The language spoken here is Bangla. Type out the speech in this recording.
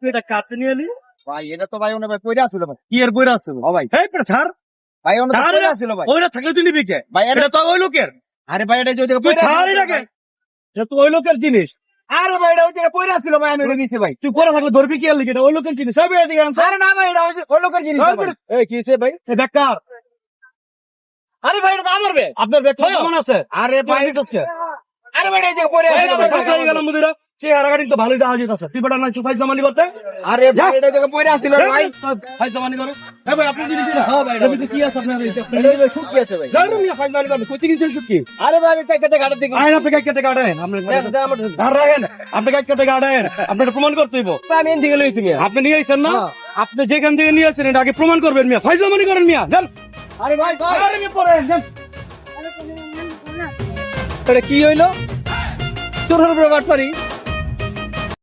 তুই এটা কাটতে নিয়ে এলি? ভাই এটা তো ভাই ওনে ভাই পয়রা ছিল ভাই। কি এর বইরা আছে? ও ভাই এই পেটা ছাড়। ভাই ওনে তো ছাড় পয়রা এটা। ছিল ভাই। ওইটা থাকলে তুই নিবি কে? ভাই এটা তো ওই লোকের। আরে ভাই এটা যে তুই পয়রা ছাড় এটাকে। এটা তো ওই লোকের জিনিস। আরে ভাই এটা ওই জায়গায় পয়রা ছিল ভাই আমি এটা দিছি ভাই। তুই পরে থাকলে ধরবি কি আর লিখে? এটা ওই লোকের জিনিস। সব এদিকে আনছে। আরে না ভাই এটা ওই লোকের জিনিস এই ভাই। পেটা- এই কিসে ভাই? এই বেকার। আরে ভাই এটা তো আমার ব্যাগ। আপনার ব্যাগ কেমন আছে? আরে তুই ভাই দিছিস কে? আরে ভাই এই যে পয়রা ছিল ভাই। কোথায় গেলাম মুদিরা? চেহারা গাড়ি তো ভালোই দেখা যেতেছে। তুই বেটা না ফাইজ জামানি করতে? আরে ভাই এটা যে পয়রা ছিল ভাই। ফাইজ জামানি করে? এই ভাই আপনি জিনিস না? হ্যাঁ ভাই, এটা এর ভিতরে কি আছে আপনার এই? এটা ওই শুট কি আছে ভাই? জানো মিয়া ফাইজ জামানি করবে। কই থেকে গেছেন শুটকি? আরে ভাই আমি কেটে ঘাটের দিকে আইন আপনি কেটে কাটেন। আপনি ধার রাখেন। আপনি কেটে কাটেন। আপনার প্রমাণ করতে হইব। আমি এন থেকে লইছি মিয়া। আপনি নিয়ে আইছেন না? হ্যাঁ। আপনি যেখান থেকে নিয়ে আসছেন এটা আগে প্রমাণ করবেন মিয়া। ফাইজ জামানি করেন মিয়া। যান। আরে ভাই ভাই আরে মিয়া পড়েন যান। এটা কি হইলো? চোরের উপরে বাট পারি।